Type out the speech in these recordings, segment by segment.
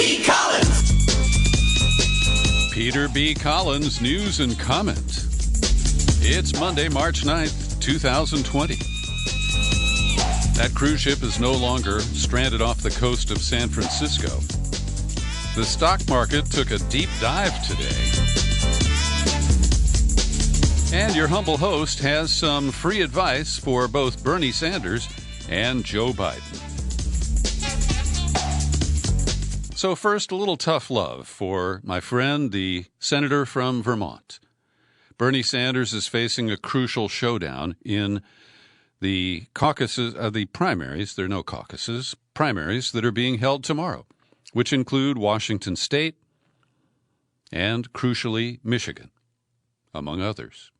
B. Collins. Peter B. Collins, news and comment. It's Monday, March 9th, 2020. That cruise ship is no longer stranded off the coast of San Francisco. The stock market took a deep dive today. And your humble host has some free advice for both Bernie Sanders and Joe Biden. So first, a little tough love for my friend, the senator from Vermont. Bernie Sanders is facing a crucial showdown in the caucuses, the primaries. There are no caucuses, primaries that are being held tomorrow, which include Washington State and, crucially, Michigan, among others.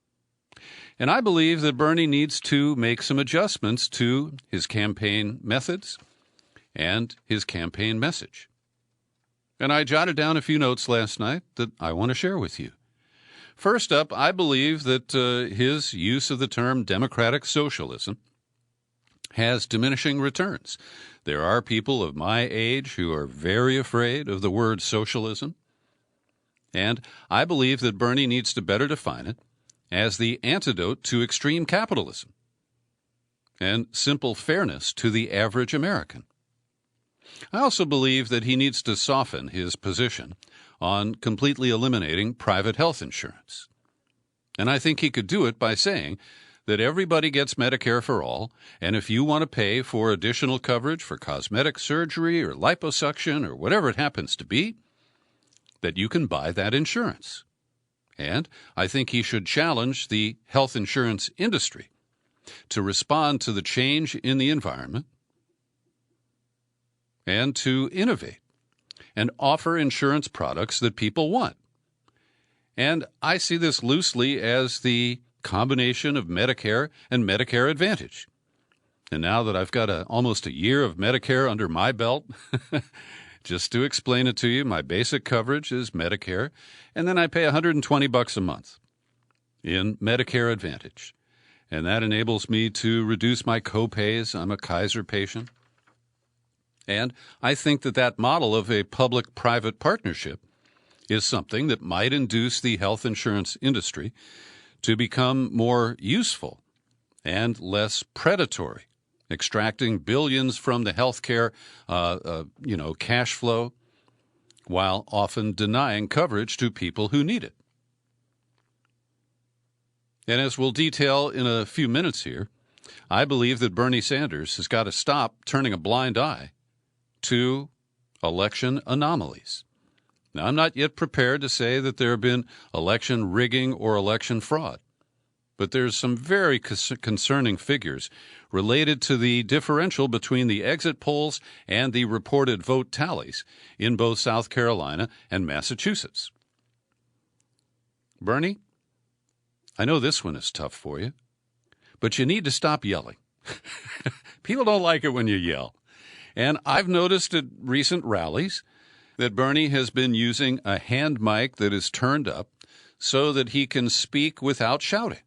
And I believe that Bernie needs to make some adjustments to his campaign methods and his campaign message. And I jotted down a few notes last night that I want to share with you. First up, I believe that his use of the term democratic socialism has diminishing returns. There are people of my age who are very afraid of the word socialism, and I believe that Bernie needs to better define it as the antidote to extreme capitalism and simple fairness to the average American. I also believe that he needs to soften his position on completely eliminating private health insurance. And I think he could do it by saying that everybody gets Medicare for all, and if you want to pay for additional coverage for cosmetic surgery or liposuction or whatever it happens to be, that you can buy that insurance. And I think he should challenge the health insurance industry to respond to the change in the environment and to innovate and offer insurance products that people want. And I see this loosely as the combination of Medicare and Medicare Advantage. And now that I've got almost a year of Medicare under my belt, just to explain it to you, my basic coverage is Medicare, and then I pay $120 a month in Medicare Advantage. And that enables me to reduce my co-pays. I'm a Kaiser patient. And I think that that model of a public-private partnership is something that might induce the health insurance industry to become more useful and less predatory, extracting billions from the healthcare, cash flow, while often denying coverage to people who need it. And as we'll detail in a few minutes here, I believe that Bernie Sanders has got to stop turning a blind eye to election anomalies. Now, I'm not yet prepared to say that there have been election rigging or election fraud, but there's some very concerning figures related to the differential between the exit polls and the reported vote tallies in both South Carolina and Massachusetts. Bernie, I know this one is tough for you, but you need to stop yelling. People don't like it when you yell. And I've noticed at recent rallies that Bernie has been using a hand mic that is turned up so that he can speak without shouting.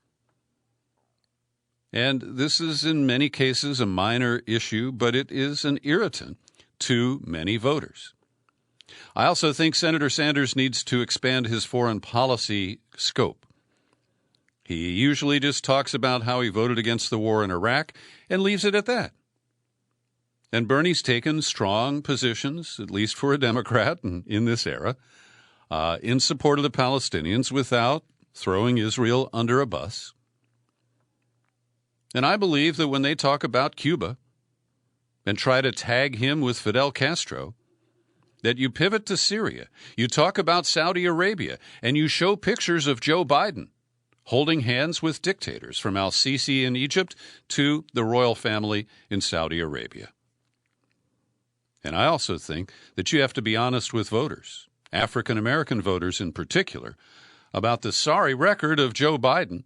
And this is in many cases a minor issue, but it is an irritant to many voters. I also think Senator Sanders needs to expand his foreign policy scope. He usually just talks about how he voted against the war in Iraq and leaves it at that. And Bernie's taken strong positions, at least for a Democrat in this era, in support of the Palestinians without throwing Israel under a bus. And I believe that when they talk about Cuba and try to tag him with Fidel Castro, that you pivot to Syria, you talk about Saudi Arabia, and you show pictures of Joe Biden holding hands with dictators from al-Sisi in Egypt to the royal family in Saudi Arabia. And I also think that you have to be honest with voters, African-American voters in particular, about the sorry record of Joe Biden,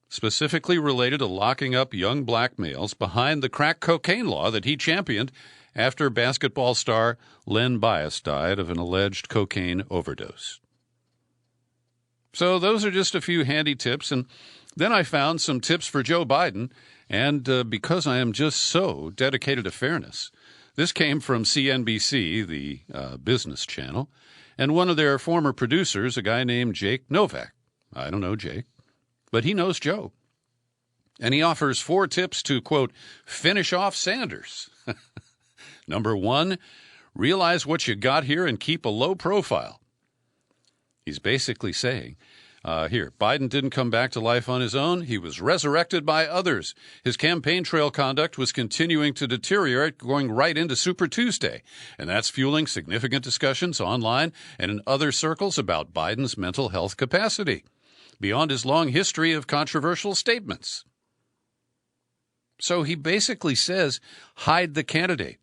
specifically related to locking up young black males behind the crack cocaine law that he championed after basketball star Len Bias died of an alleged cocaine overdose. So those are just a few handy tips, and then I found some tips for Joe Biden, and because I am just so dedicated to fairness, This came from CNBC, the business channel, and one of their former producers, a guy named Jake Novak. I don't know Jake, but he knows Joe. And he offers 4 tips to, quote, finish off Sanders. Number 1, realize what you got here and keep a low profile. He's basically saying, Biden didn't come back to life on his own. He was resurrected by others. His campaign trail conduct was continuing to deteriorate, going right into Super Tuesday. And that's fueling significant discussions online and in other circles about Biden's mental health capacity, beyond his long history of controversial statements. So he basically says, hide the candidate.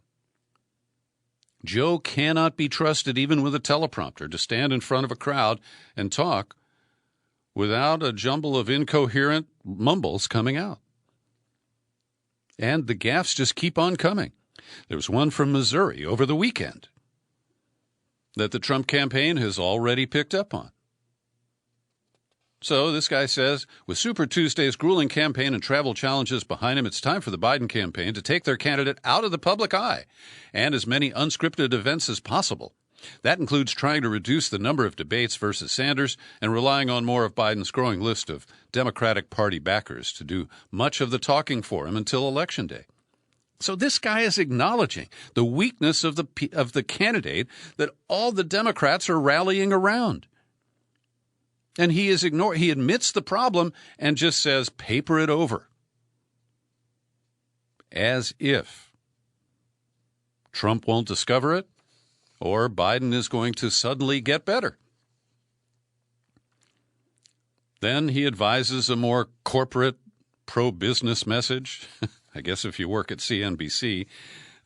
Joe cannot be trusted, even with a teleprompter, to stand in front of a crowd and talk without a jumble of incoherent mumbles coming out. And the gaffes just keep on coming. There was one from Missouri over the weekend that the Trump campaign has already picked up on. So this guy says, with Super Tuesday's grueling campaign and travel challenges behind him, it's time for the Biden campaign to take their candidate out of the public eye and as many unscripted events as possible. That includes trying to reduce the number of debates versus Sanders and relying on more of Biden's growing list of Democratic Party backers to do much of the talking for him until Election Day. So this guy is acknowledging the weakness of the candidate that all the Democrats are rallying around. And he admits the problem and just says, paper it over. As if Trump won't discover it or Biden is going to suddenly get better. Then he advises a more corporate, pro-business message. I guess if you work at CNBC,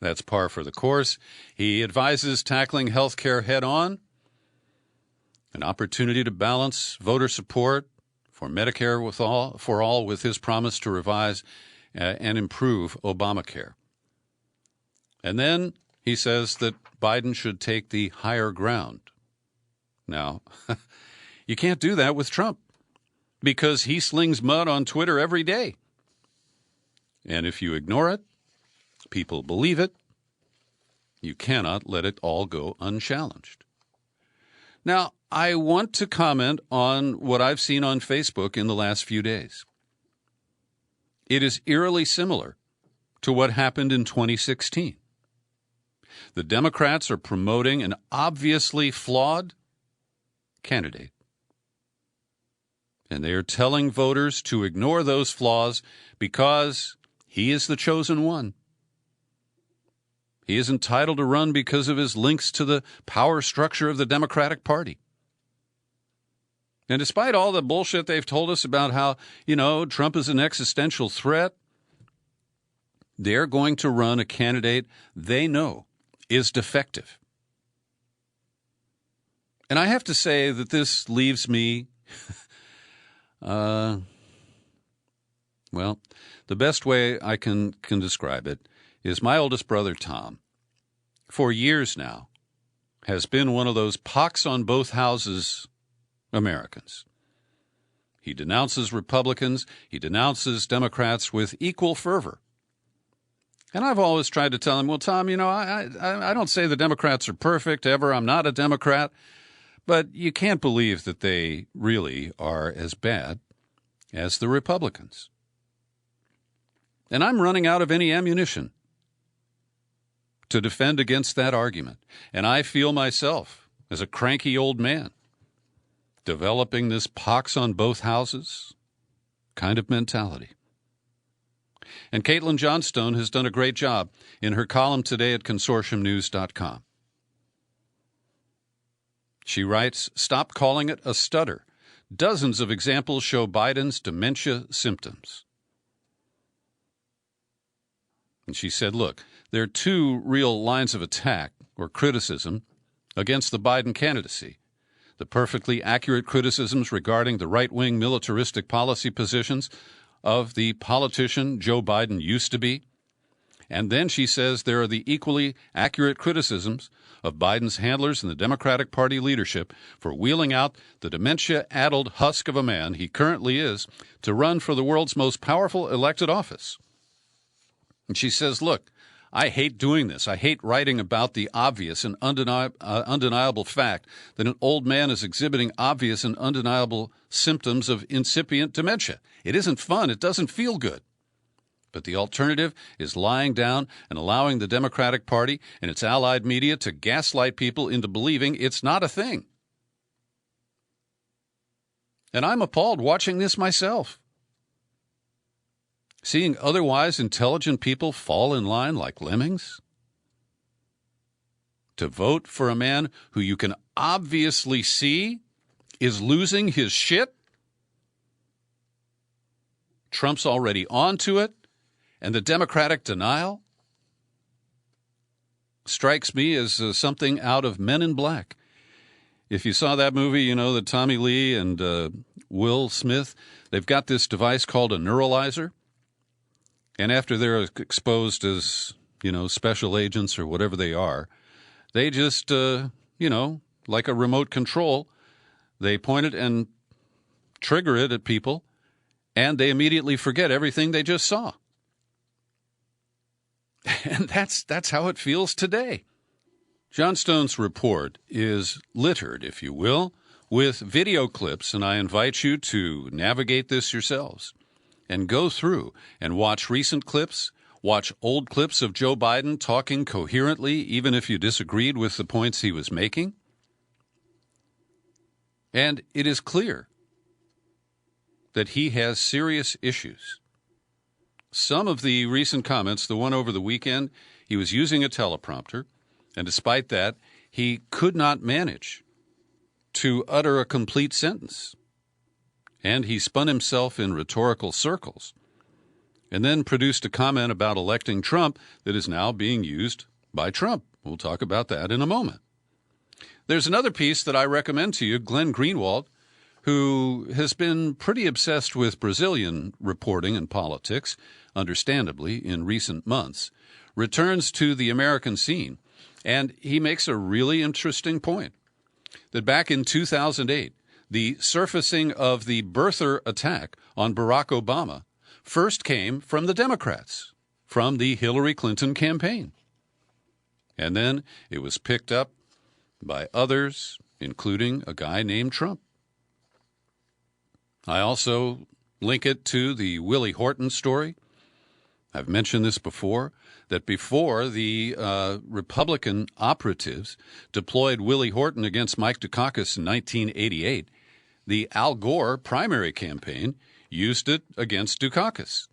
that's par for the course. He advises tackling health care head-on, an opportunity to balance voter support for Medicare for all with his promise to revise and improve Obamacare. And then he says that Biden should take the higher ground. Now, you can't do that with Trump because he slings mud on Twitter every day. And if you ignore it, people believe it. You cannot let it all go unchallenged. Now, I want to comment on what I've seen on Facebook in the last few days. It is eerily similar to what happened in 2016. The Democrats are promoting an obviously flawed candidate. And they are telling voters to ignore those flaws because he is the chosen one. He is entitled to run because of his links to the power structure of the Democratic Party. And despite all the bullshit they've told us about how, Trump is an existential threat, they're going to run a candidate they know is defective. And I have to say that this leaves me, the best way I can describe it is my oldest brother, Tom, for years now, has been one of those pox on both houses Americans. He denounces Republicans. He denounces Democrats with equal fervor. And I've always tried to tell him, well, Tom, I don't say the Democrats are perfect ever. I'm not a Democrat. But you can't believe that they really are as bad as the Republicans. And I'm running out of any ammunition to defend against that argument. And I feel myself, as a cranky old man, developing this pox on both houses kind of mentality. And Caitlin Johnstone has done a great job in her column today at consortiumnews.com. She writes, "Stop calling it a stutter. Dozens of examples show Biden's dementia symptoms." And she said, look, there are 2 real lines of attack or criticism against the Biden candidacy. The perfectly accurate criticisms regarding the right-wing militaristic policy positions of the politician Joe Biden used to be. And then she says there are the equally accurate criticisms of Biden's handlers in the Democratic Party leadership for wheeling out the dementia-addled husk of a man he currently is to run for the world's most powerful elected office. And she says, look, I hate doing this. I hate writing about the obvious and undeniable fact that an old man is exhibiting obvious and undeniable symptoms of incipient dementia. It isn't fun. It doesn't feel good. But the alternative is lying down and allowing the Democratic Party and its allied media to gaslight people into believing it's not a thing. And I'm appalled watching this myself. Seeing otherwise intelligent people fall in line like lemmings. To vote for a man who you can obviously see is losing his shit. Trump's already onto it. And the Democratic denial strikes me as something out of Men in Black. If you saw that movie, you know that Tommy Lee and Will Smith, they've got this device called a neuralizer. And after they're exposed as, special agents or whatever they are, they just, like a remote control, they point it and trigger it at people, and they immediately forget everything they just saw. And that's how it feels today. John Stone's report is littered, if you will, with video clips, and I invite you to navigate this yourselves and go through and watch recent clips, watch old clips of Joe Biden talking coherently, even if you disagreed with the points he was making. And it is clear that he has serious issues. Some of the recent comments, the one over the weekend, he was using a teleprompter, and despite that, he could not manage to utter a complete sentence. And he spun himself in rhetorical circles and then produced a comment about electing Trump that is now being used by Trump. We'll talk about that in a moment. There's another piece that I recommend to you, Glenn Greenwald, who has been pretty obsessed with Brazilian reporting and politics, understandably, in recent months, returns to the American scene, and he makes a really interesting point, that back in 2008, the surfacing of the birther attack on Barack Obama first came from the Democrats, from the Hillary Clinton campaign. And then it was picked up by others, including a guy named Trump. I also link it to the Willie Horton story. I've mentioned this before, that before the Republican operatives deployed Willie Horton against Mike Dukakis in 1988, the Al Gore primary campaign used it against Dukakis.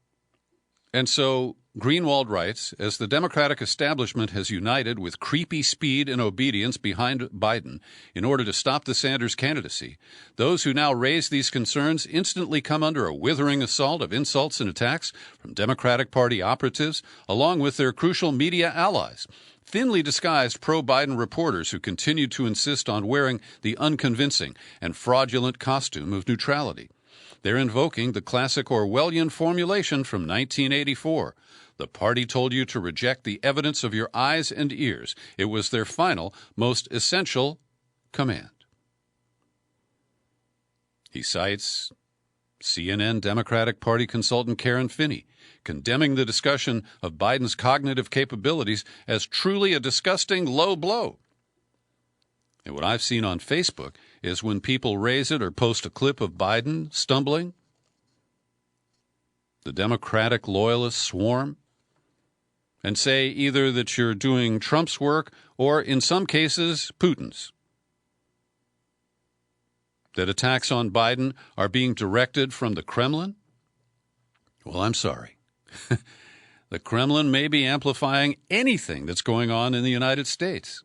And so Greenwald writes, as the Democratic establishment has united with creepy speed and obedience behind Biden in order to stop the Sanders candidacy, those who now raise these concerns instantly come under a withering assault of insults and attacks from Democratic Party operatives, along with their crucial media allies, thinly disguised pro-Biden reporters who continue to insist on wearing the unconvincing and fraudulent costume of neutrality. They're invoking the classic Orwellian formulation from 1984. The party told you to reject the evidence of your eyes and ears. It was their final, most essential command. He cites CNN Democratic Party consultant Karen Finney, condemning the discussion of Biden's cognitive capabilities as truly a disgusting low blow. And what I've seen on Facebook is when people raise it or post a clip of Biden stumbling, the Democratic loyalists swarm and say either that you're doing Trump's work or, in some cases, Putin's. That attacks on Biden are being directed from the Kremlin? Well, I'm sorry. The Kremlin may be amplifying anything that's going on in the United States.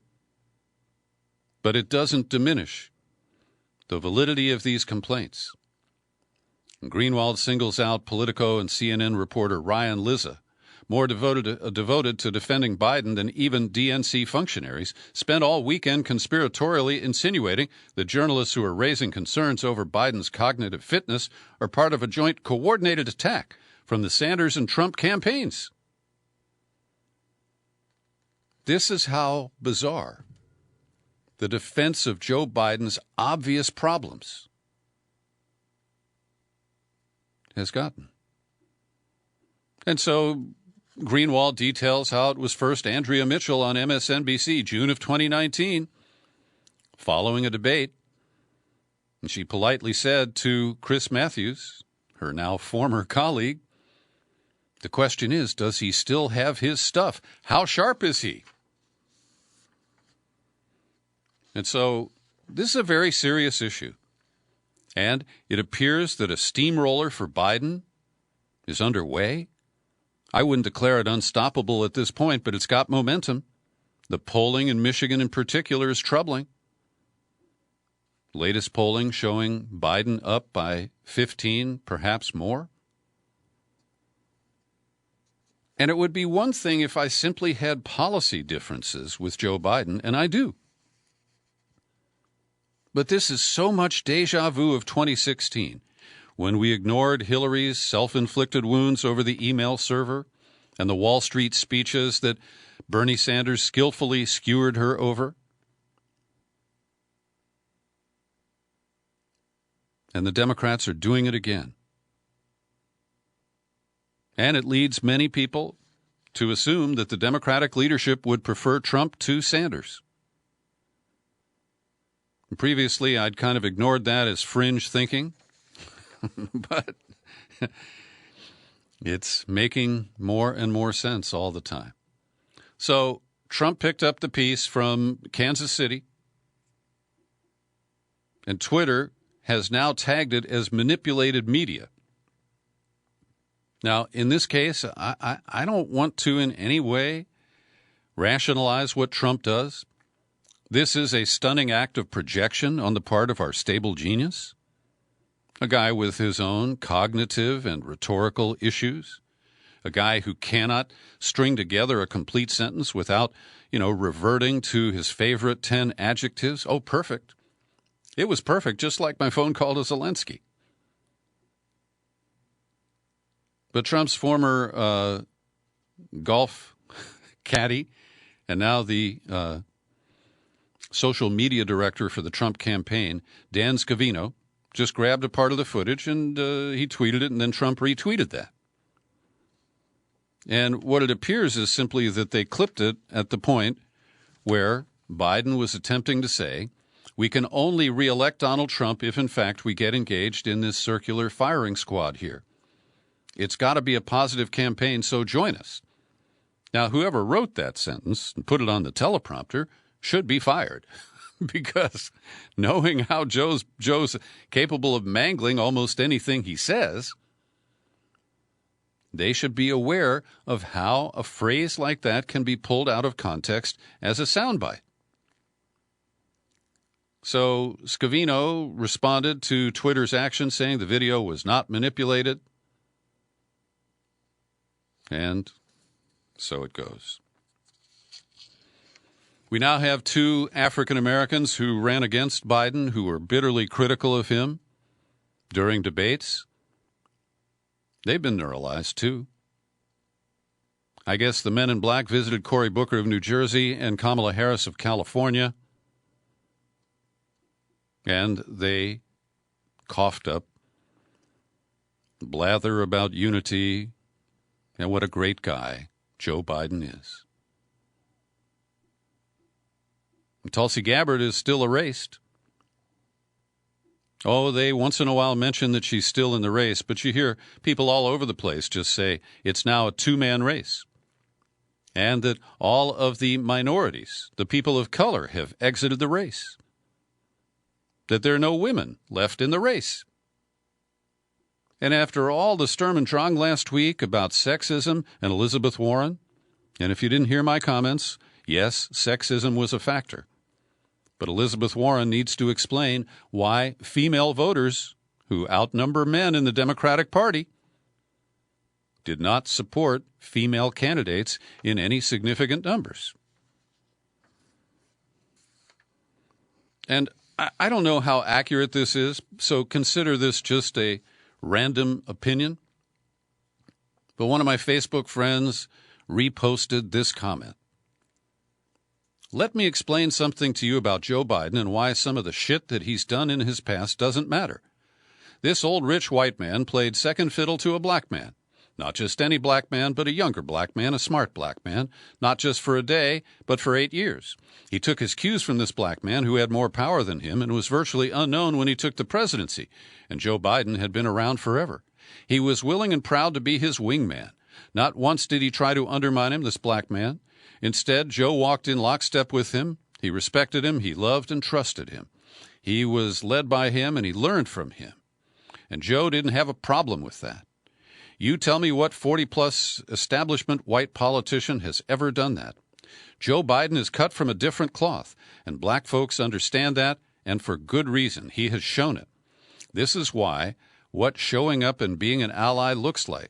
But it doesn't diminish the validity of these complaints. Greenwald singles out Politico and CNN reporter Ryan Lizza, more devoted to defending Biden than even DNC functionaries, spent all weekend conspiratorially insinuating that journalists who are raising concerns over Biden's cognitive fitness are part of a joint coordinated attack from the Sanders and Trump campaigns. This is how bizarre the defense of Joe Biden's obvious problems has gotten. And so, Greenwald details how it was first Andrea Mitchell on MSNBC, June of 2019, following a debate. And she politely said to Chris Matthews, her now former colleague, the question is, does he still have his stuff? How sharp is he? And so this is a very serious issue. And it appears that a steamroller for Biden is underway. I wouldn't declare it unstoppable at this point, but it's got momentum. The polling in Michigan in particular is troubling. Latest polling showing Biden up by 15, perhaps more. And it would be one thing if I simply had policy differences with Joe Biden, and I do. But this is so much deja vu of 2016, when we ignored Hillary's self-inflicted wounds over the email server and the Wall Street speeches that Bernie Sanders skillfully skewered her over. And the Democrats are doing it again. And it leads many people to assume that the Democratic leadership would prefer Trump to Sanders. Previously, I'd kind of ignored that as fringe thinking, but it's making more and more sense all the time. So Trump picked up the piece from Kansas City, and Twitter has now tagged it as manipulated media. Now, in this case, I don't want to in any way rationalize what Trump does. This is a stunning act of projection on the part of our stable genius, a guy with his own cognitive and rhetorical issues, a guy who cannot string together a complete sentence without, reverting to his favorite 10 adjectives. Oh, perfect. It was perfect, just like my phone call to Zelensky. But Trump's former golf caddy and now the social media director for the Trump campaign, Dan Scavino, just grabbed a part of the footage and he tweeted it, and then Trump retweeted that. And what it appears is simply that they clipped it at the point where Biden was attempting to say, we can only reelect Donald Trump if, in fact, we get engaged in this circular firing squad here. It's got to be a positive campaign, so join us. Now, whoever wrote that sentence and put it on the teleprompter should be fired, because knowing how Joe's capable of mangling almost anything he says, they should be aware of how a phrase like that can be pulled out of context as a soundbite. So Scavino responded to Twitter's action, saying the video was not manipulated. And so it goes. We now have 2 African Americans who ran against Biden, who were bitterly critical of him during debates. They've been neuralized, too. I guess the men in black visited Cory Booker of New Jersey and Kamala Harris of California, and they coughed up blather about unity and what a great guy Joe Biden is. Tulsi Gabbard is still erased. Oh, they once in a while mention that she's still in the race, but you hear people all over the place just say it's now a 2-man race, and that all of the minorities, the people of color, have exited the race, that there are no women left in the race. And after all the Sturm und Drang last week about sexism and Elizabeth Warren, and if you didn't hear my comments, yes, sexism was a factor. But Elizabeth Warren needs to explain why female voters, who outnumber men in the Democratic Party, did not support female candidates in any significant numbers. And I don't know how accurate this is, so consider this just a random opinion. But one of my Facebook friends reposted this comment. Let me explain something to you about Joe Biden and why some of the shit that he's done in his past doesn't matter. This old rich white man played second fiddle to a black man. Not just any black man, but a younger black man, a smart black man, not just for a day, but for 8 years. He took his cues from this black man who had more power than him and was virtually unknown when he took the presidency, and Joe Biden had been around forever. He was willing and proud to be his wingman. Not once did he try to undermine him, this black man. Instead, Joe walked in lockstep with him. He respected him, he loved and trusted him. He was led by him, and he learned from him. And Joe didn't have a problem with that. You tell me what 40-plus establishment white politician has ever done that. Joe Biden is cut from a different cloth, and black folks understand that, and for good reason. He has shown it. This is why what showing up and being an ally looks like.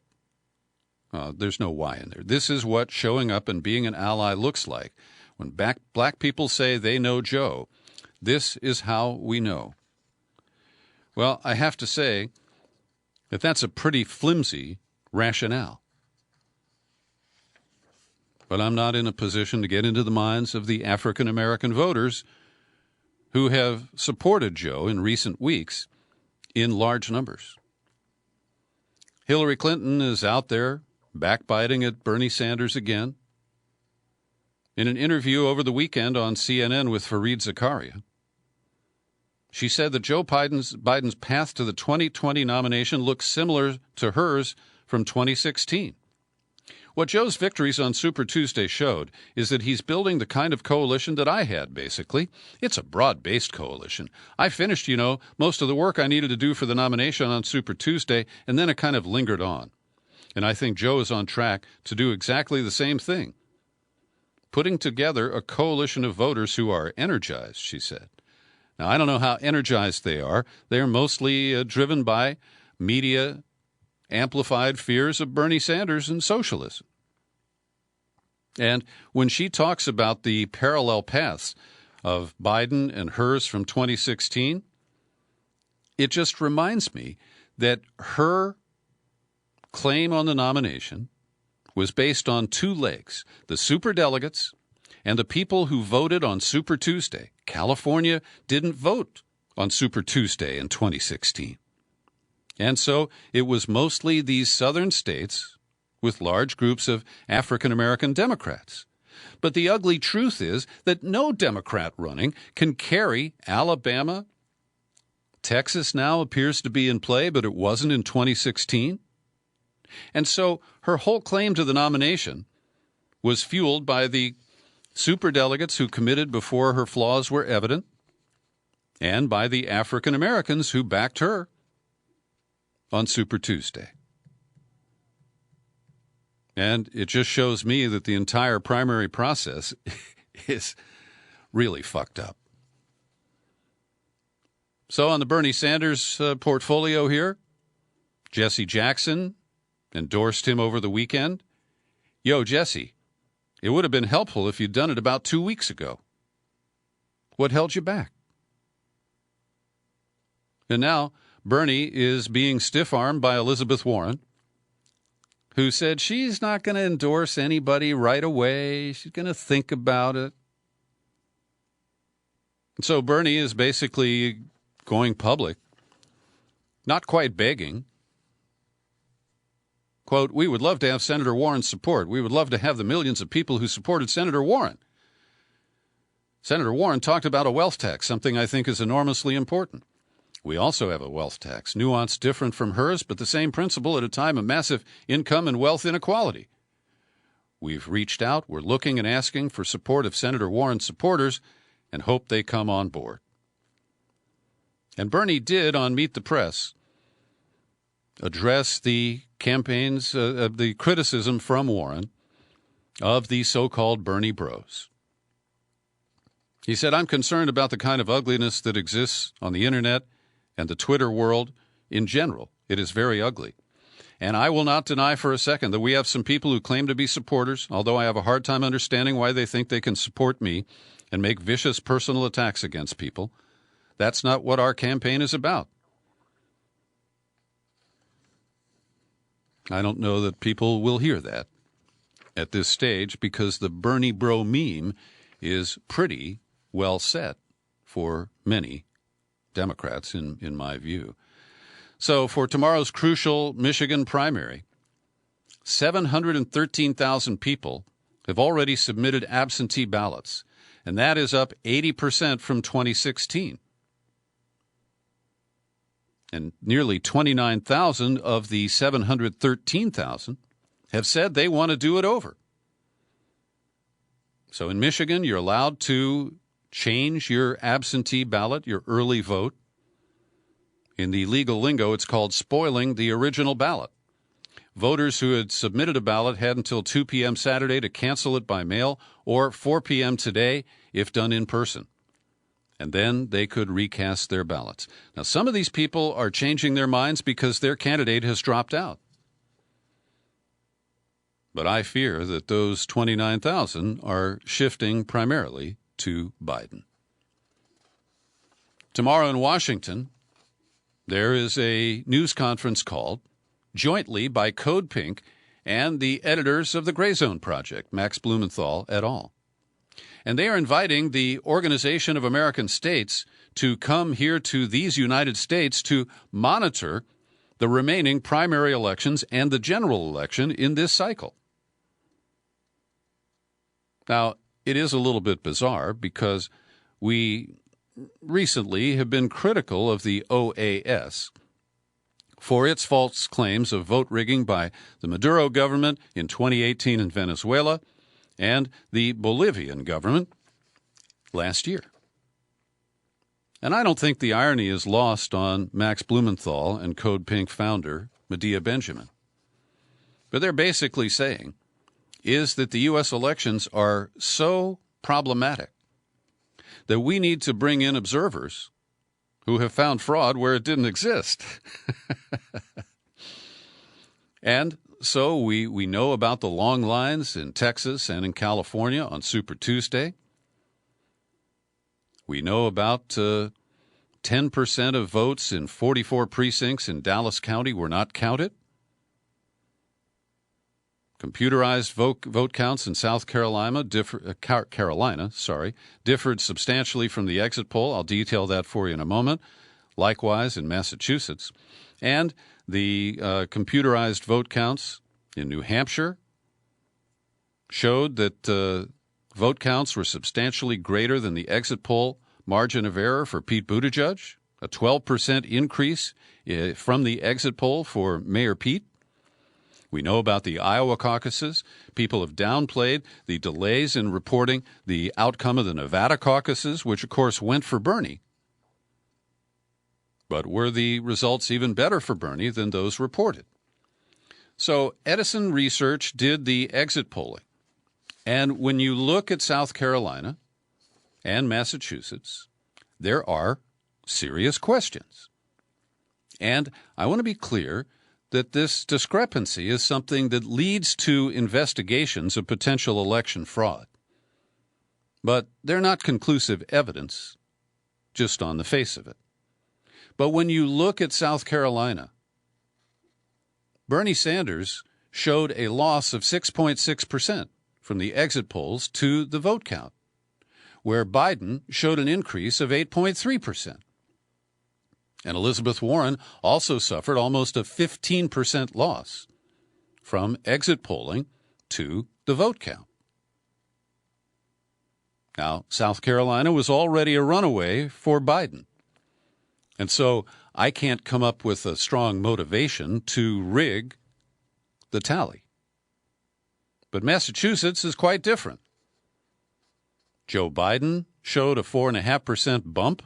There's no why in there. This is what showing up and being an ally looks like. When black people say they know Joe, this is how we know. Well, I have to say that that's a pretty flimsy rationale. But I'm not in a position to get into the minds of the African American voters who have supported Joe in recent weeks in large numbers. Hillary Clinton is out there backbiting at Bernie Sanders again. In an interview over the weekend on CNN with Fareed Zakaria, she said that Joe Biden's path to the 2020 nomination looks similar to hers from 2016. What Joe's victories on Super Tuesday showed is that he's building the kind of coalition that I had, basically. It's a broad-based coalition. I finished, most of the work I needed to do for the nomination on Super Tuesday, and then it kind of lingered on. And I think Joe is on track to do exactly the same thing. Putting together a coalition of voters who are energized, she said. Now, I don't know how energized they are. They're mostly driven by media-amplified fears of Bernie Sanders and socialism. And when she talks about the parallel paths of Biden and hers from 2016, it just reminds me that her claim on the nomination was based on two legs, the superdelegates and the people who voted on Super Tuesday. California didn't vote on Super Tuesday in 2016. And so it was mostly these southern states with large groups of African American Democrats. But the ugly truth is that no Democrat running can carry Alabama. Texas now appears to be in play, but it wasn't in 2016. And so her whole claim to the nomination was fueled by the superdelegates who committed before her flaws were evident, and by the African Americans who backed her on Super Tuesday. And it just shows me that the entire primary process is really fucked up. So on the Bernie Sanders portfolio here, Jesse Jackson endorsed him over the weekend. Yo, Jesse, it would have been helpful if you'd done it about 2 weeks ago. What held you back? And now Bernie is being stiff-armed by Elizabeth Warren, who said she's not going to endorse anybody right away. She's going to think about it. And so Bernie is basically going public, not quite begging. Quote, we would love to have Senator Warren's support. We would love to have the millions of people who supported Senator Warren. Senator Warren talked about a wealth tax, something I think is enormously important. We also have a wealth tax, nuanced different from hers, but the same principle at a time of massive income and wealth inequality. We've reached out, we're looking and asking for support of Senator Warren's supporters and hope they come on board. And Bernie did, on Meet the Press, address the campaigns, the criticism from Warren of the so-called Bernie bros. He said, I'm concerned about the kind of ugliness that exists on the internet and the Twitter world in general. It is very ugly. And I will not deny for a second that we have some people who claim to be supporters, although I have a hard time understanding why they think they can support me and make vicious personal attacks against people. That's not what our campaign is about. I don't know that people will hear that at this stage because the Bernie bro meme is pretty well set for many Democrats, in my view. So for tomorrow's crucial Michigan primary, 713,000 people have already submitted absentee ballots, and that is up 80% from 2016. And nearly 29,000 of the 713,000 have said they want to do it over. So in Michigan, you're allowed to change your absentee ballot, your early vote. In the legal lingo, it's called spoiling the original ballot. Voters who had submitted a ballot had until 2 p.m. Saturday to cancel it by mail or 4 p.m. today if done in person. And then they could recast their ballots. Now, some of these people are changing their minds because their candidate has dropped out. But I fear that those 29,000 are shifting primarily to Biden. Tomorrow in Washington, there is a news conference called jointly by Code Pink and the editors of the Gray Zone Project, Max Blumenthal et al. And they are inviting the Organization of American States to come here to these United States to monitor the remaining primary elections and the general election in this cycle. Now, it is a little bit bizarre because we recently have been critical of the OAS for its false claims of vote rigging by the Maduro government in 2018 in Venezuela and the Bolivian government last year. And I don't think the irony is lost on Max Blumenthal and Code Pink founder Medea Benjamin. But they're basically saying is that the U.S. elections are so problematic that we need to bring in observers who have found fraud where it didn't exist. And so we know about the long lines in Texas and in California on Super Tuesday. We know about 10% of votes in 44 precincts in Dallas County were not counted. Computerized vote counts in South Carolina differed substantially from the exit poll. I'll detail that for you in a moment. Likewise in Massachusetts. And the computerized vote counts in New Hampshire showed that vote counts were substantially greater than the exit poll margin of error for Pete Buttigieg, a 12% increase from the exit poll for Mayor Pete. We know about the Iowa caucuses. People have downplayed the delays in reporting the outcome of the Nevada caucuses, which, of course, went for Bernie. But were the results even better for Bernie than those reported? So Edison Research did the exit polling. And when you look at South Carolina and Massachusetts, there are serious questions. And I want to be clear that this discrepancy is something that leads to investigations of potential election fraud. But they're not conclusive evidence, just on the face of it. But when you look at South Carolina, Bernie Sanders showed a loss of 6.6% from the exit polls to the vote count, where Biden showed an increase of 8.3%. And Elizabeth Warren also suffered almost a 15% loss from exit polling to the vote count. Now, South Carolina was already a runaway for Biden. And so I can't come up with a strong motivation to rig the tally. But Massachusetts is quite different. Joe Biden showed a 4.5% bump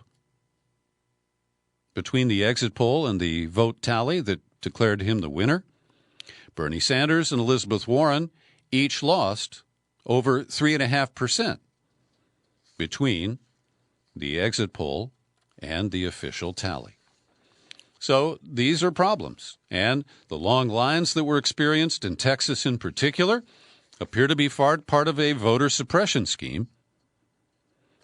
between the exit poll and the vote tally that declared him the winner. Bernie Sanders and Elizabeth Warren each lost over 3.5% between the exit poll and the official tally. So these are problems, and the long lines that were experienced in Texas in particular appear to be part of a voter suppression scheme.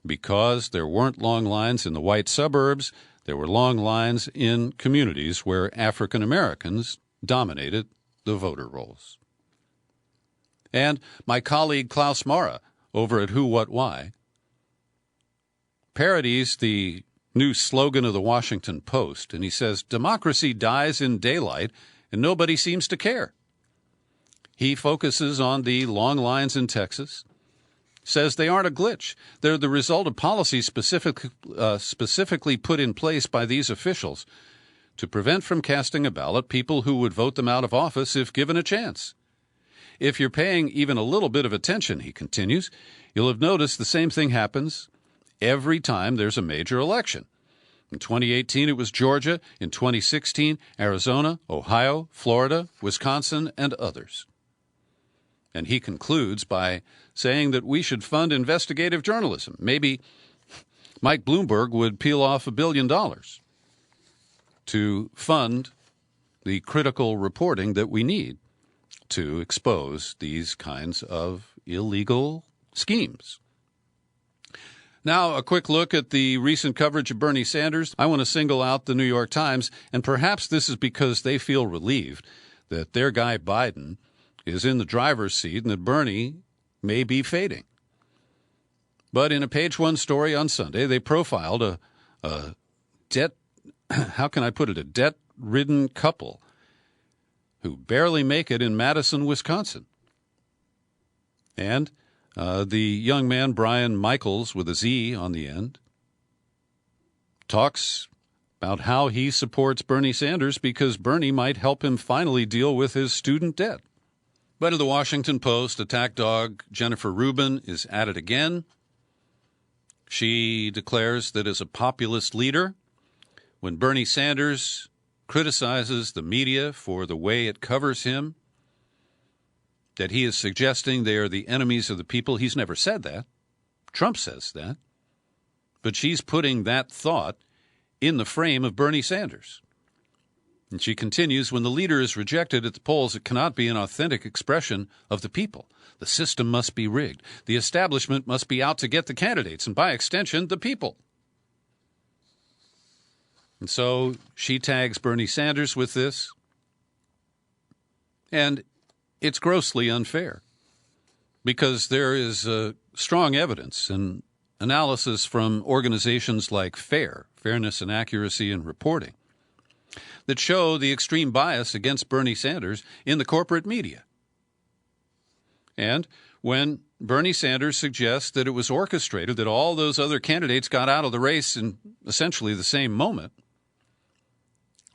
Because there weren't long lines in the white suburbs, there were long lines in communities where African Americans dominated the voter rolls. And my colleague Klaus Mara over at Who, What, Why parodies the new slogan of the Washington Post, and he says, "Democracy dies in daylight and nobody seems to care." He focuses on the long lines in Texas, says they aren't a glitch. They're the result of policy specifically put in place by these officials to prevent from casting a ballot people who would vote them out of office if given a chance. If you're paying even a little bit of attention, he continues, you'll have noticed the same thing happens every time there's a major election. In 2018, it was Georgia. In 2016, Arizona, Ohio, Florida, Wisconsin, and others. And he concludes by saying that we should fund investigative journalism. Maybe Mike Bloomberg would peel off $1 billion to fund the critical reporting that we need to expose these kinds of illegal schemes. Now, a quick look at the recent coverage of Bernie Sanders. I want to single out the New York Times, and perhaps this is because they feel relieved that their guy Biden is in the driver's seat and that Bernie may be fading. But in a page one story on Sunday, they profiled a debt-ridden couple who barely make it in Madison, Wisconsin. And the young man, Brian Michaels, with a Z on the end, talks about how he supports Bernie Sanders because Bernie might help him finally deal with his student debt. But in the Washington Post, attack dog Jennifer Rubin is at it again. She declares that as a populist leader, when Bernie Sanders criticizes the media for the way it covers him, that he is suggesting they are the enemies of the people. He's never said that. Trump says that. But she's putting that thought in the frame of Bernie Sanders. And she continues, when the leader is rejected at the polls, it cannot be an authentic expression of the people. The system must be rigged. The establishment must be out to get the candidates, and by extension, the people. And so she tags Bernie Sanders with this. And it's grossly unfair because there is strong evidence and analysis from organizations like Fairness and Accuracy in Reporting, that show the extreme bias against Bernie Sanders in the corporate media. And when Bernie Sanders suggests that it was orchestrated, that all those other candidates got out of the race in essentially the same moment,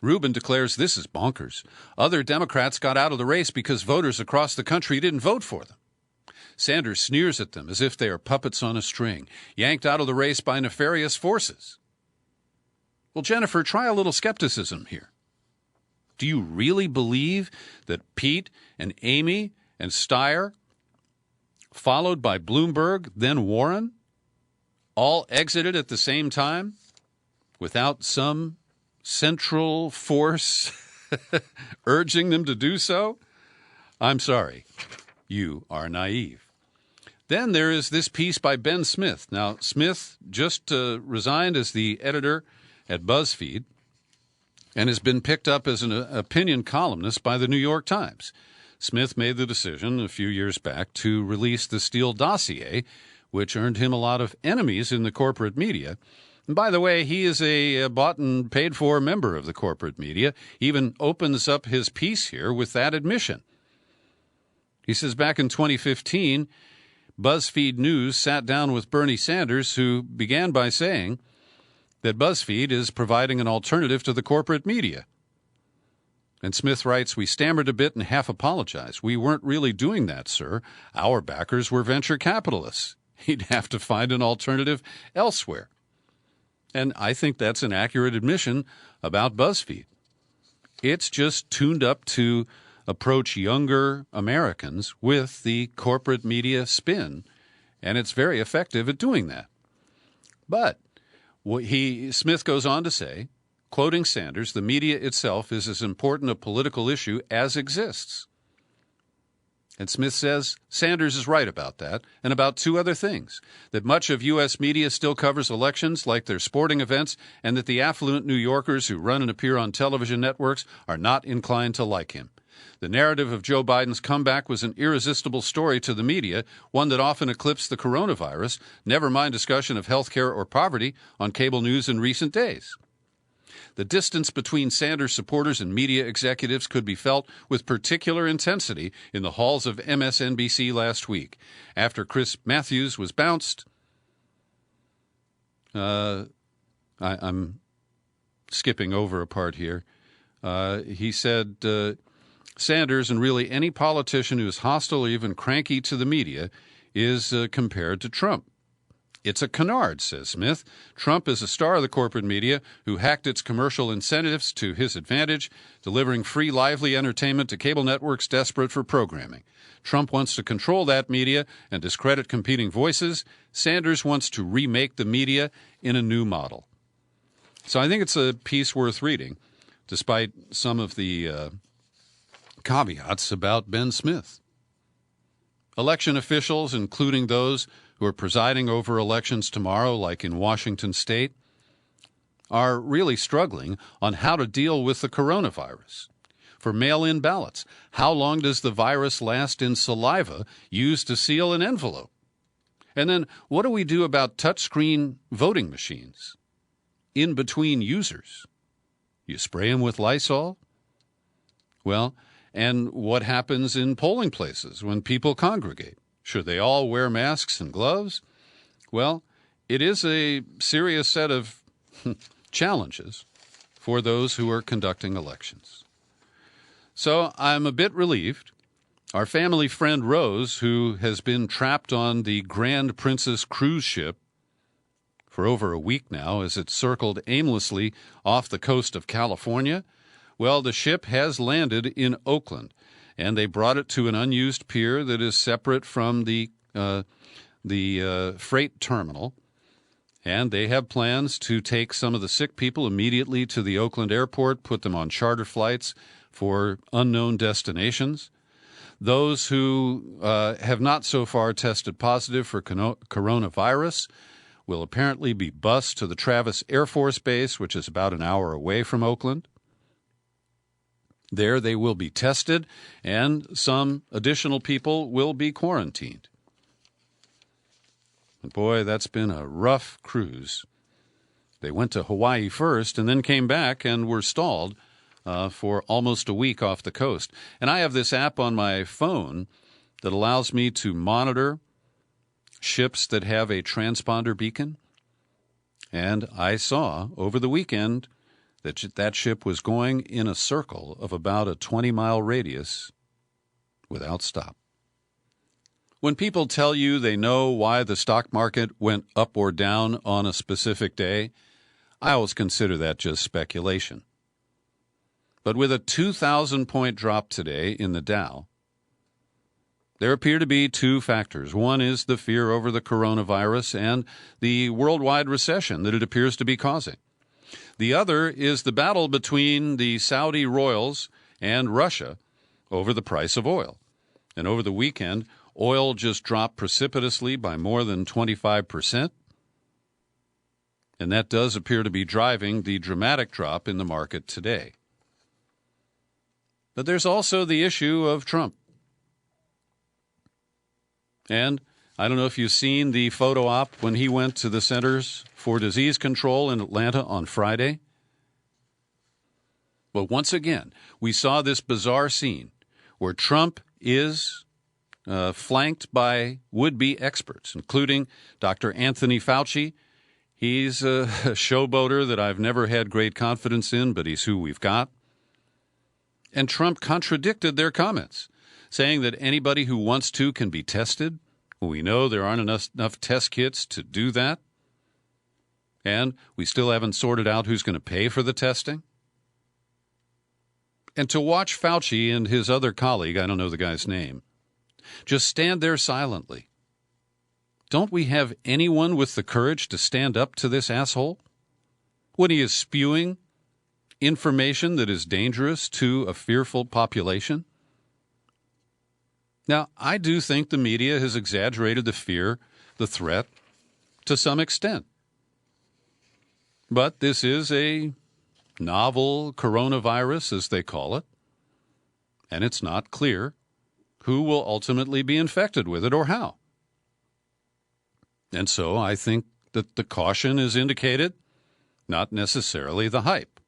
Rubin declares this is bonkers. Other Democrats got out of the race because voters across the country didn't vote for them. Sanders sneers at them as if they are puppets on a string, yanked out of the race by nefarious forces. Well, Jennifer, try a little skepticism here. Do you really believe that Pete and Amy and Steyer, followed by Bloomberg, then Warren, all exited at the same time without some central force urging them to do so? I'm sorry. You are naive. Then there is this piece by Ben Smith. Now, Smith just resigned as the editor at BuzzFeed and has been picked up as an opinion columnist by the New York Times. Smith made the decision a few years back to release the Steele dossier, which earned him a lot of enemies in the corporate media. And by the way, he is a bought and paid for member of the corporate media. He even opens up his piece here with that admission. He says back in 2015, BuzzFeed News sat down with Bernie Sanders, who began by saying that BuzzFeed is providing an alternative to the corporate media. And Smith writes, we stammered a bit and half apologized. We weren't really doing that, sir. Our backers were venture capitalists. He'd have to find an alternative elsewhere. And I think that's an accurate admission about BuzzFeed. It's just tuned up to approach younger Americans with the corporate media spin, and it's very effective at doing that. But Smith goes on to say, quoting Sanders, the media itself is as important a political issue as exists. And Smith says Sanders is right about that and about two other things, that much of U.S. media still covers elections like their sporting events, and that the affluent New Yorkers who run and appear on television networks are not inclined to like him. The narrative of Joe Biden's comeback was an irresistible story to the media, one that often eclipsed the coronavirus, never mind discussion of health care or poverty on cable news in recent days. The distance between Sanders supporters and media executives could be felt with particular intensity in the halls of MSNBC last week. After Chris Matthews was bounced, I'm skipping over a part here. He said Sanders, and really any politician who is hostile or even cranky to the media, is compared to Trump. It's a canard, says Smith. Trump is a star of the corporate media who hacked its commercial incentives to his advantage, delivering free, lively entertainment to cable networks desperate for programming. Trump wants to control that media and discredit competing voices. Sanders wants to remake the media in a new model. So I think it's a piece worth reading, despite some of the caveats about Ben Smith. Election officials, including those who are presiding over elections tomorrow, like in Washington state, are really struggling on how to deal with the coronavirus. For mail-in ballots, how long does the virus last in saliva used to seal an envelope? And then what do we do about touchscreen voting machines in between users? You spray them with Lysol? Well, and what happens in polling places when people congregate? Should they all wear masks and gloves? Well, it is a serious set of challenges for those who are conducting elections. So I'm a bit relieved. Our family friend Rose, who has been trapped on the Grand Princess cruise ship for over a week now as it circled aimlessly off the coast of California, well, the ship has landed in Oakland, and they brought it to an unused pier that is separate from the freight terminal. And they have plans to take some of the sick people immediately to the Oakland airport, put them on charter flights for unknown destinations. Those who have not so far tested positive for coronavirus will apparently be bused to the Travis Air Force Base, which is about an hour away from Oakland. There they will be tested, and some additional people will be quarantined. And boy, that's been a rough cruise. They went to Hawaii first and then came back and were stalled for almost a week off the coast. And I have this app on my phone that allows me to monitor ships that have a transponder beacon. And I saw over the weekend that ship was going in a circle of about a 20-mile radius without stop. When people tell you they know why the stock market went up or down on a specific day, I always consider that just speculation. But with a 2,000-point drop today in the Dow, there appear to be two factors. One is the fear over the coronavirus and the worldwide recession that it appears to be causing. The other is the battle between the Saudi royals and Russia over the price of oil. And over the weekend, oil just dropped precipitously by more than 25%. And that does appear to be driving the dramatic drop in the market today. But there's also the issue of Trump. And I don't know if you've seen the photo op when he went to the Centers for Disease Control in Atlanta on Friday. But once again, we saw this bizarre scene where Trump is flanked by would-be experts, including Dr. Anthony Fauci. He's a showboater that I've never had great confidence in, but he's who we've got. And Trump contradicted their comments, saying that anybody who wants to can be tested. We know there aren't enough test kits to do that. And we still haven't sorted out who's going to pay for the testing. And to watch Fauci and his other colleague, I don't know the guy's name, just stand there silently. Don't we have anyone with the courage to stand up to this asshole when he is spewing information that is dangerous to a fearful population? Now, I do think the media has exaggerated the fear, the threat, to some extent. But this is a novel coronavirus, as they call it, and it's not clear who will ultimately be infected with it or how. And so I think that the caution is indicated, not necessarily the hype.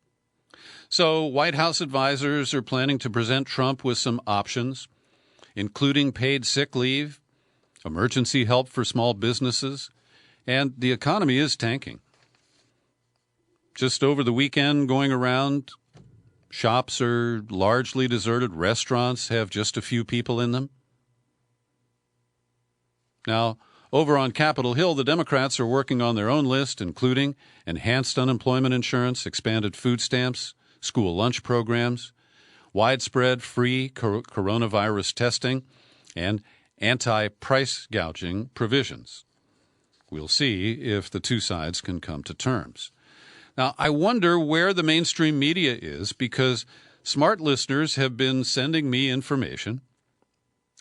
So White House advisors are planning to present Trump with some options, including paid sick leave, emergency help for small businesses, and the economy is tanking. Just over the weekend going around, shops are largely deserted. Restaurants have just a few people in them. Now, over on Capitol Hill, the Democrats are working on their own list, including enhanced unemployment insurance, expanded food stamps, school lunch programs, widespread free coronavirus testing, and anti-price gouging provisions. We'll see if the two sides can come to terms. Now, I wonder where the mainstream media is, because smart listeners have been sending me information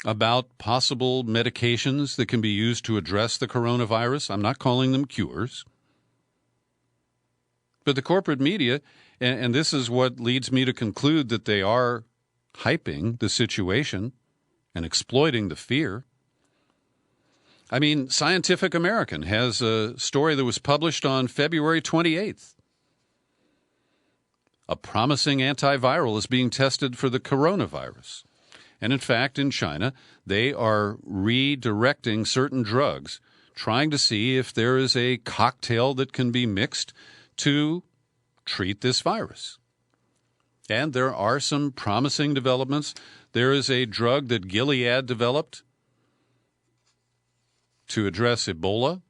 about possible medications that can be used to address the coronavirus. I'm not calling them cures. But the corporate media, and this is what leads me to conclude that they are hyping the situation and exploiting the fear. I mean, Scientific American has a story that was published on February 28th. A promising antiviral is being tested for the coronavirus. And in fact, in China, they are redirecting certain drugs, trying to see if there is a cocktail that can be mixed to treat this virus. And there are some promising developments. There is a drug that Gilead developed to address Ebola.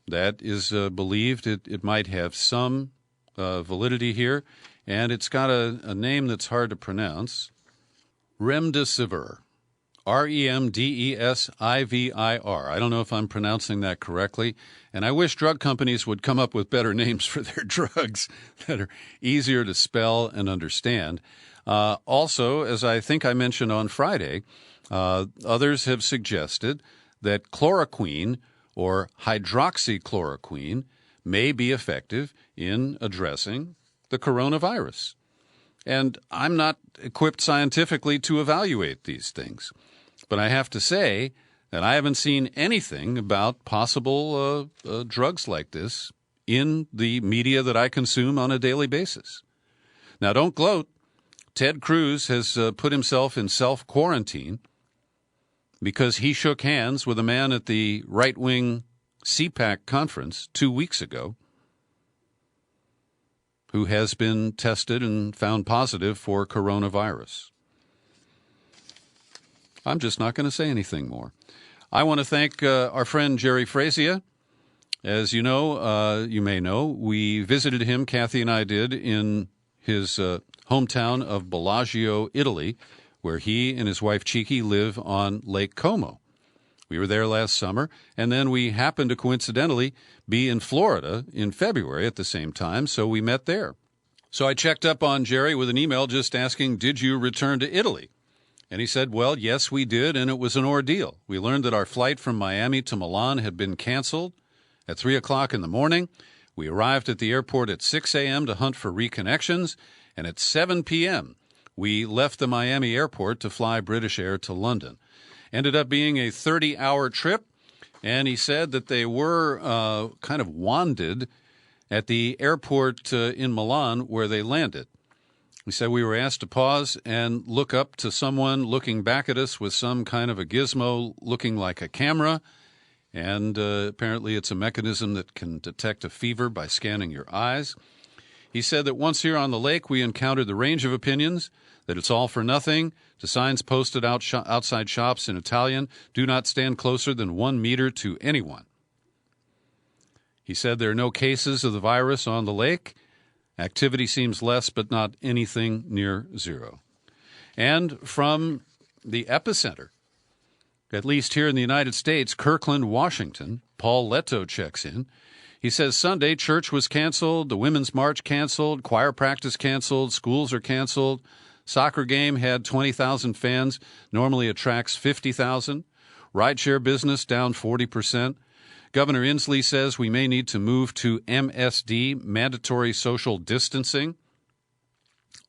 That is believed it might have some validity here, and it's got a name that's hard to pronounce. Remdesivir, Remdesivir. I don't know if I'm pronouncing that correctly, and I wish drug companies would come up with better names for their drugs that are easier to spell and understand. Also, as I think I mentioned on Friday, others have suggested that chloroquine or hydroxychloroquine may be effective in addressing the coronavirus. And I'm not equipped scientifically to evaluate these things. But I have to say that I haven't seen anything about possible drugs like this in the media that I consume on a daily basis. Now, don't gloat. Ted Cruz has put himself in self-quarantine because he shook hands with a man at the right-wing CPAC conference 2 weeks ago who has been tested and found positive for coronavirus. I'm just not going to say anything more. I want to thank our friend Jerry Frazier. As you know, you may know, we visited him, Kathy and I did, in his hometown of Bellagio, Italy, where he and his wife Chiki live on Lake Como. We were there last summer, and then we happened to coincidentally be in Florida in February at the same time, so we met there. So I checked up on Jerry with an email just asking, did you return to Italy? And he said, well, yes, we did, and it was an ordeal. We learned that our flight from Miami to Milan had been canceled at 3 o'clock in the morning. We arrived at the airport at 6 a.m. to hunt for reconnections, and at 7 p.m. we left the Miami airport to fly British Air to London. Ended up being a 30-hour trip, and he said that they were kind of wanded at the airport in Milan where they landed. He said we were asked to pause and look up to someone looking back at us with some kind of a gizmo looking like a camera, and apparently it's a mechanism that can detect a fever by scanning your eyes. He said that once here on the lake we encountered the range of opinions, that it's all for nothing, to signs posted outside shops in Italian, do not stand closer than 1 meter to anyone. He said there are no cases of the virus on the lake. Activity seems less, but not anything near zero. And from the epicenter, at least here in the United States, Kirkland, Washington, Paul Leto checks in. He says Sunday church was canceled, the women's march canceled, choir practice canceled, schools are canceled. Soccer game had 20,000 fans, normally attracts 50,000. Rideshare business down 40%. Governor Inslee says we may need to move to MSD, mandatory social distancing.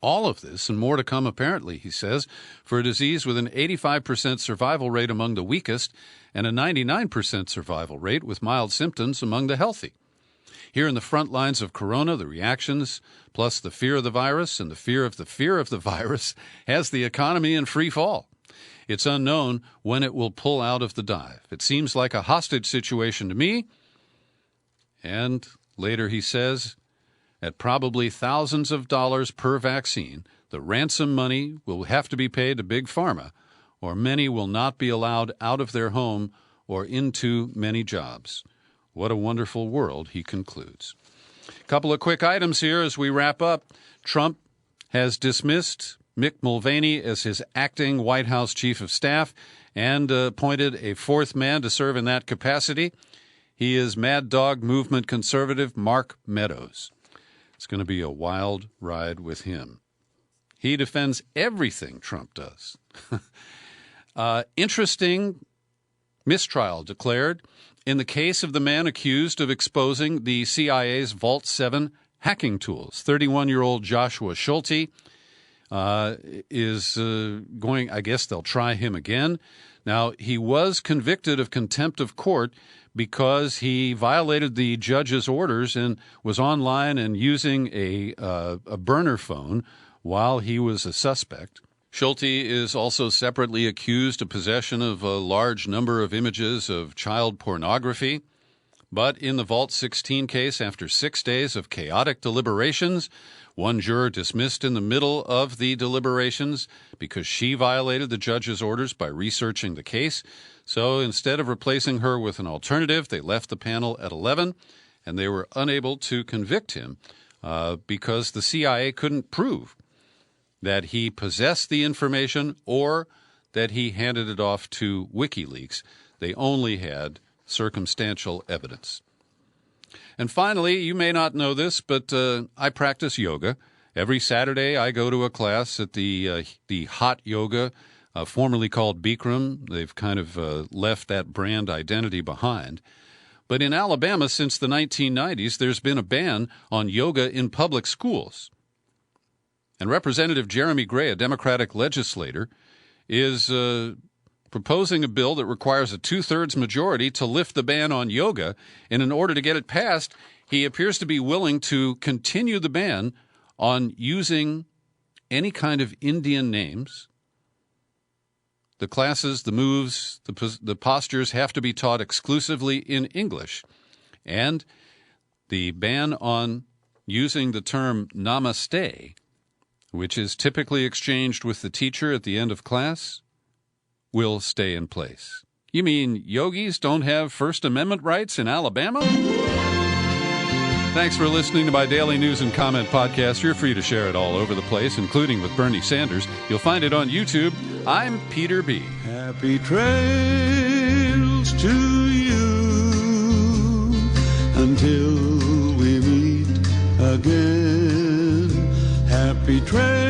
All of this and more to come, apparently, he says, for a disease with an 85% survival rate among the weakest and a 99% survival rate with mild symptoms among the healthy. Here in the front lines of corona, the reactions, plus the fear of the virus and the fear of the virus, has the economy in free fall. It's unknown when it will pull out of the dive. It seems like a hostage situation to me. And later he says, at probably thousands of dollars per vaccine, the ransom money will have to be paid to Big Pharma, or many will not be allowed out of their home or into many jobs. What a wonderful world, he concludes. A couple of quick items here as we wrap up. Trump has dismissed Mick Mulvaney as his acting White House chief of staff and appointed a fourth man to serve in that capacity. He is Mad Dog Movement conservative Mark Meadows. It's going to be a wild ride with him. He defends everything Trump does. Interesting mistrial declared in the case of the man accused of exposing the CIA's Vault 7 hacking tools. 31-year-old Joshua Schulte is going, I guess they'll try him again. Now, he was convicted of contempt of court because he violated the judge's orders and was online and using a burner phone while he was a suspect. Schulte is also separately accused of possession of a large number of images of child pornography. But in the Vault 16 case, after 6 days of chaotic deliberations, one juror dismissed in the middle of the deliberations because she violated the judge's orders by researching the case. So instead of replacing her with an alternative, they left the panel at 11, and they were unable to convict him because the CIA couldn't prove that he possessed the information or that he handed it off to WikiLeaks. They only had circumstantial evidence. And finally, you may not know this, but I practice yoga. Every Saturday, I go to a class at the Hot Yoga, formerly called Bikram. They've kind of left that brand identity behind. But in Alabama, since the 1990s, there's been a ban on yoga in public schools. And Representative Jeremy Gray, a Democratic legislator, is proposing a bill that requires a 2/3 majority to lift the ban on yoga. And in order to get it passed, he appears to be willing to continue the ban on using any kind of Indian names. The classes, the moves, the postures have to be taught exclusively in English. And the ban on using the term namaste, which is typically exchanged with the teacher at the end of class, will stay in place. You mean yogis don't have First Amendment rights in Alabama? Thanks for listening to my daily news and comment podcast. You're free to share it all over the place, including with Bernie Sanders. You'll find it on YouTube. I'm Peter B. Happy trails to you until we meet again. Happy trails.